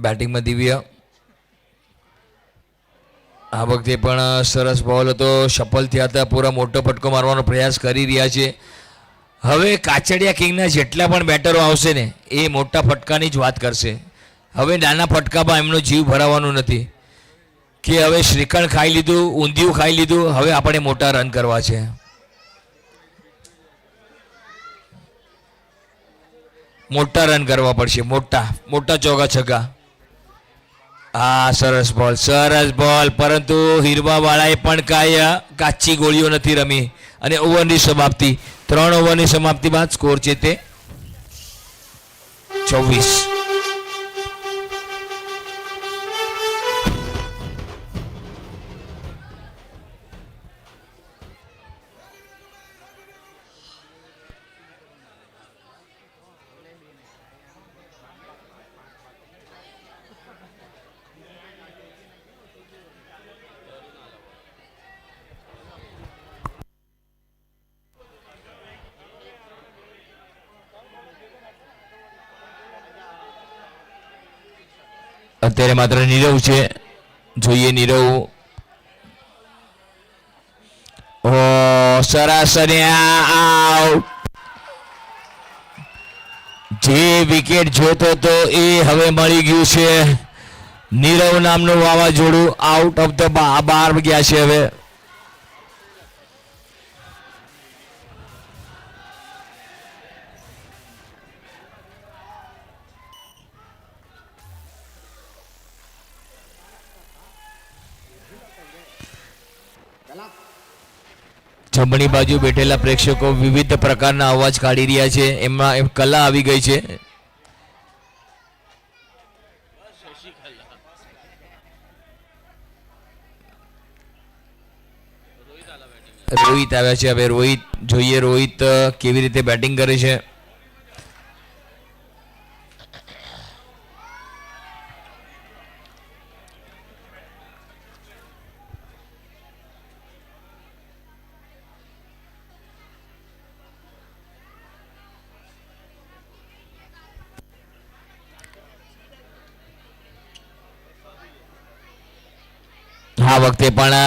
બેટિંગમાં દિવ્ય. આ વખતે પણ સરસ બોલ હતો. સફળ થયા હતા. પૂરા મોટો ફટકો મારવાનો પ્રયાસ કરી રહ્યા છે. હવે કાચડિયા કિંગના જેટલા પણ બેટરો આવશે ને એ મોટા ફટકાની જ વાત કરશે. હવે નાના ફટકામાં એમનો જીવ ભરાવાનો નથી કે હવે શ્રીખંડ ખાઈ લીધું, ઊંધિયું ખાઈ લીધું, હવે આપણે મોટા રન કરવા છે. મોટા રન કરવા પડશે. મોટા ચોગા છગ્ગા. હા, સરસ બોલ, પરંતુ હીરવાવાળાએ પણ કાંઈ કાચી ગોળીઓ નથી રમી અને ઓવરની સમાપ્તિ. 3 ઓવરની સમાપ્તિ બાદ સ્કોર છે તે 24. અત્યારે માત્ર નીરવ છે. જોઈએ નીરવ. ઓ સરસ અને આઉટ. જે વિકેટ જોતો હતો એ હવે મળી ગયું છે. નીરવ નામનું વાવાઝોડું આઉટ ઓફ ધ બાર ગયા છે હવે. જમણી બાજુ બેઠેલા પ્રેક્ષકો વિવિધ પ્રકારના અવાજ કાઢી રહ્યા છે. એમાં કલા આવી ગઈ છે. રોહિત આવ્યા છે. હવે રોહિત જોઈએ રોહિત કેવી રીતે બેટિંગ કરે છે. આ વખતે પણ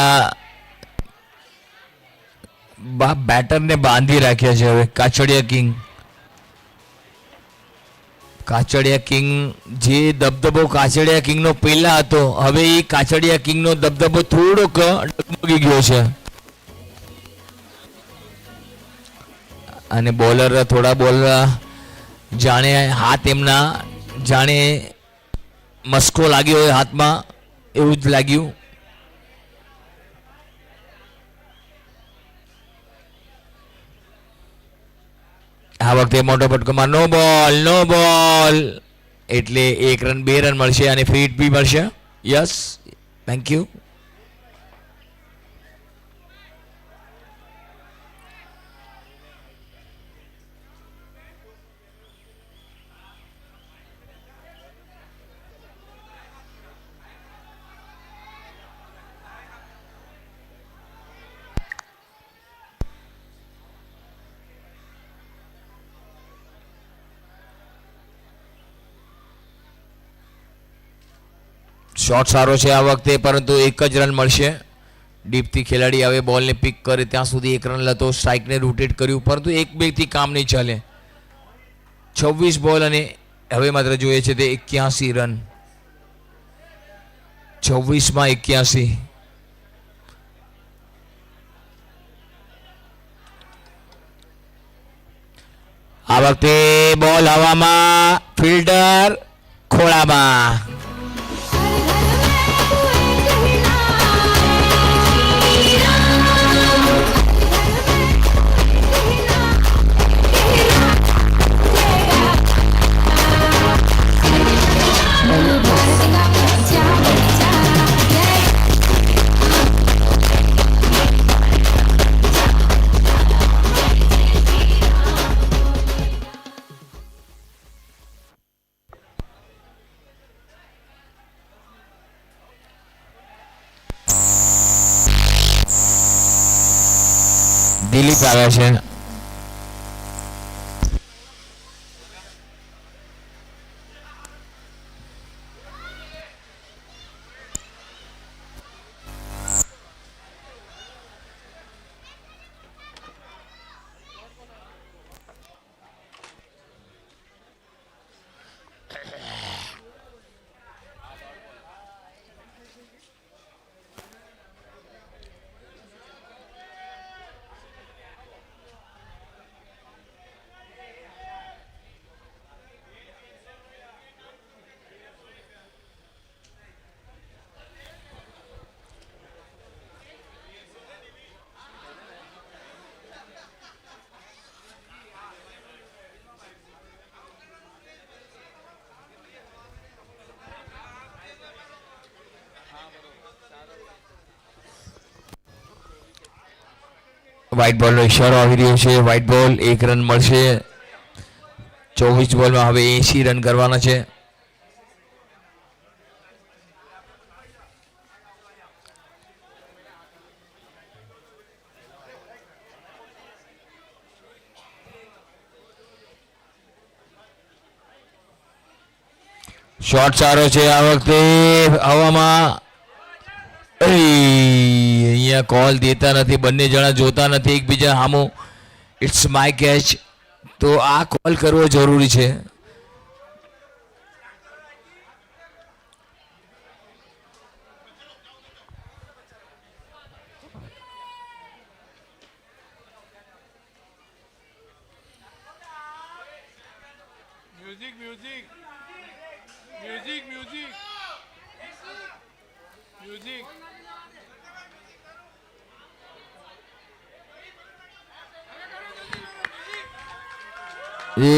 બેટરને બાંધી રાખ્યા છે. હવે કાચડિયા કિંગ જે દબદબો કાચડિયા કિંગનો પહેલા હતો, હવે એ કાચડિયા કિંગનો દબદબો થોડોક ડગમગી ગયો છે. અને બોલર થોડા બોલર જાણે હાથ એમના જાણે મસ્કો લાગ્યો હોય હાથમાં, એવું જ લાગ્યું. આ વખતે મોટો ફટકોમાં નો બોલ એટલે 1 રન 2 રન મળશે અને ફ્રી હિટ બી મળશે. Yes, thank you. શોટ સારો છે આ વખતે, પરંતુ 1 જ રન મળશે. ડીપથી ખેલાડી આવે બોલને પિક કરે ત્યાં સુધી 1 રન લેતો, સ્ટ્રાઇકને રોટેટ કર્યું, પરંતુ 1-2 થી કામ નહીં ચાલે. 26 બોલ અને હવે માત્ર જોઈએ છે તે 81 રન. 26 માં 81. આ વખતે બોલ હવામાં, ફિલ્ડર ખોળામાં. દિલીપ આવ્યા છે. વ્હાઇટ બોલનો ઇશારો આવી રહ્યો છે. વ્હાઇટ બોલ, 1 રન મળશે. 24 બોલમાં હવે 80 રન કરવાના છે. શોટ સારો છે આ વખતે હવામાં. અહીંયા કોલ દેતા નથી, બંને જણા જોતા નથી એકબીજા સામું. It's my catch. તો આ કોલ કરવો જરૂરી છે. Music music music music music એ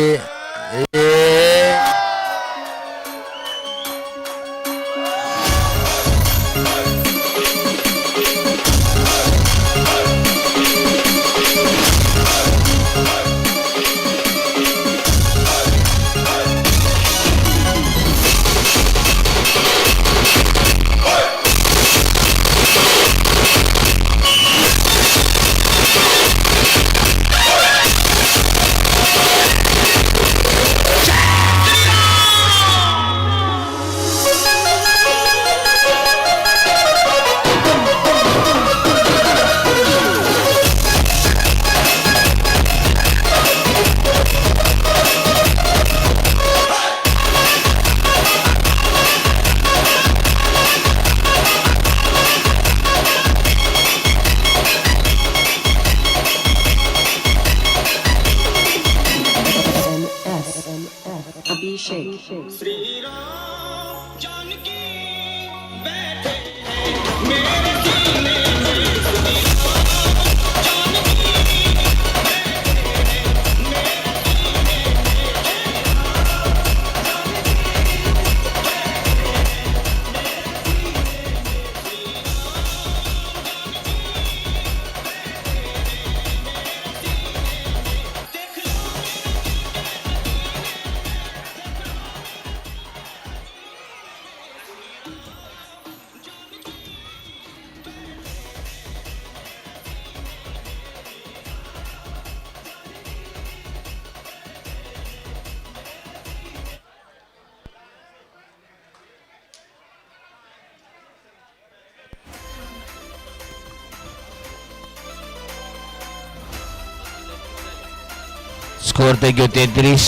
સ્કોર થઈ ગયો 33.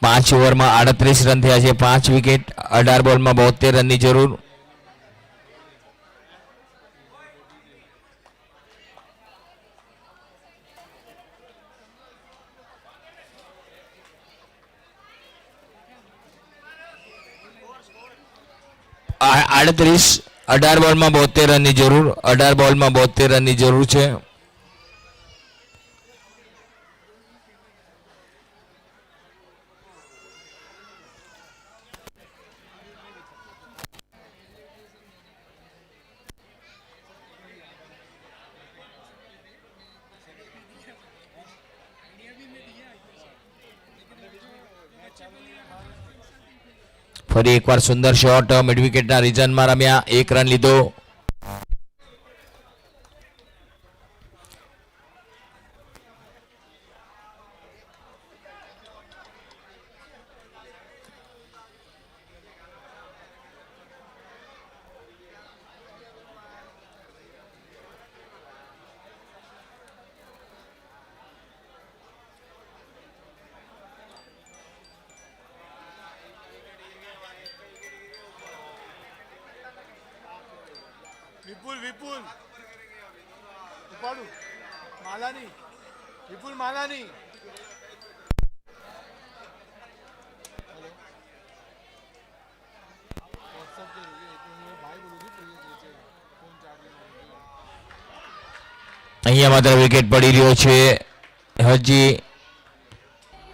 પાંચ ઓવરમાં 38 રન થયા છે. 5 વિકેટ, 18 બોલમાં 72 રનની જરૂર. આ 38, 18 બોલમાં 72 રનની જરૂર. 18 બોલમાં 72 રનની જરૂર છે. ફરી એકવાર સુંદર શોટ, મિડ વિકેટના રીઝનમાં રમ્યા, 1 રન લીધો. विपुल विपुल उपाडू मालानी विपुल मालानी અહીંયા માત્ર વિકેટ પડી રહ્યો છે હજી,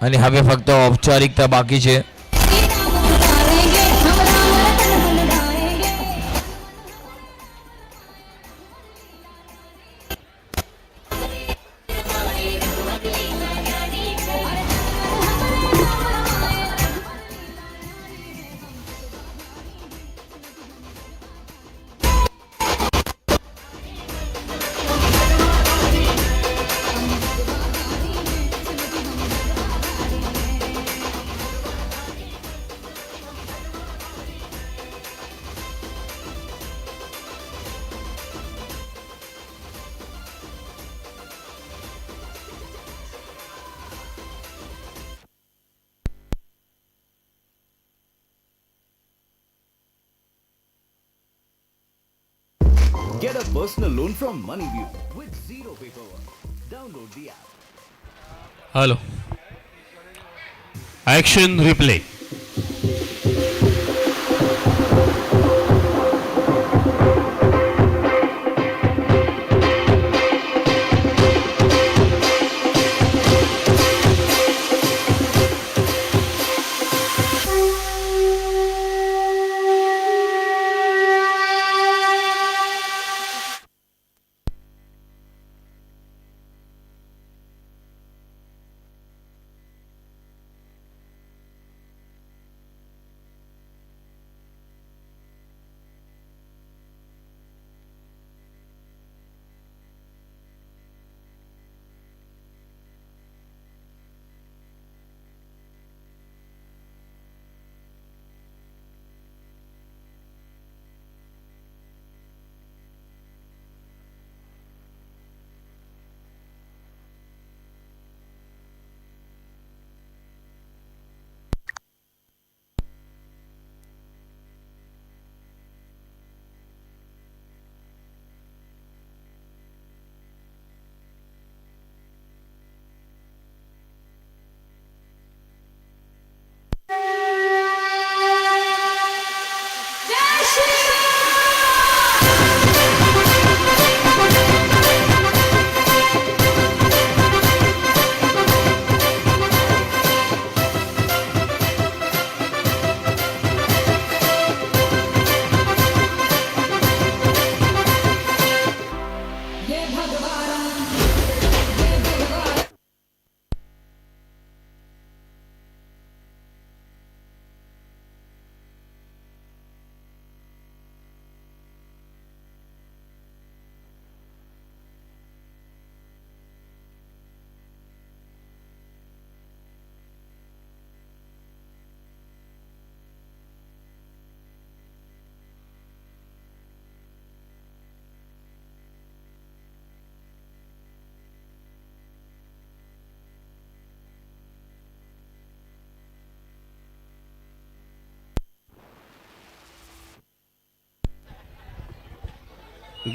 અને હવે ફક્ત ઔપચારિકતા બાકી છે. Get a personal loan from Moneyview with zero paperwork. Download the app. Hello action replay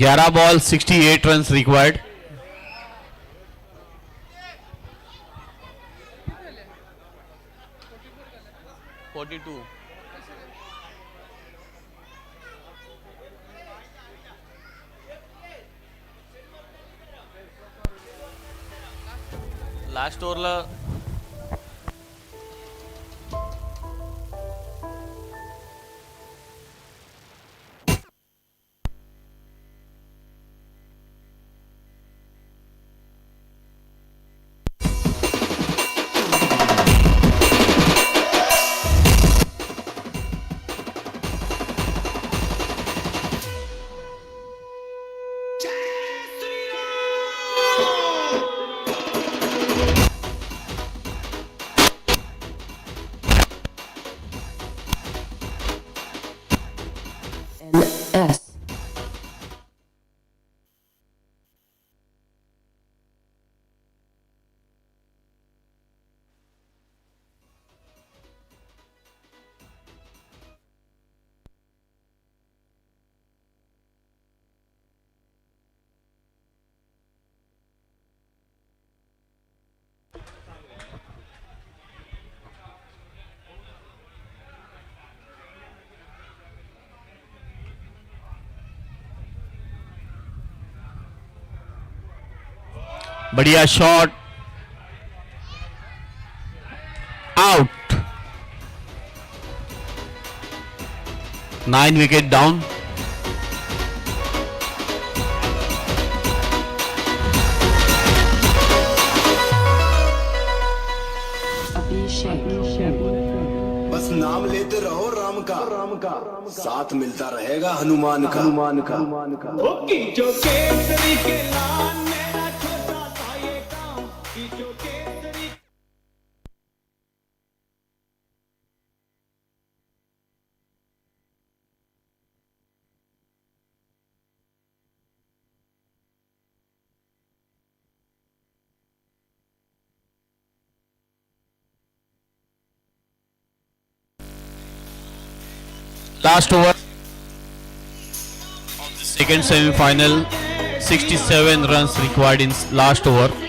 ग्यारह बॉल 68 रन्स रिक्वायर्ड. లాస్ట్ ఓవర్లో बढ़िया शॉट. Out. 9 wicket down. बस नाम लेते रहो राम का साथ मिलता रहेगा हनुमान का Last over of the second semi-final. 67 runs required in last over.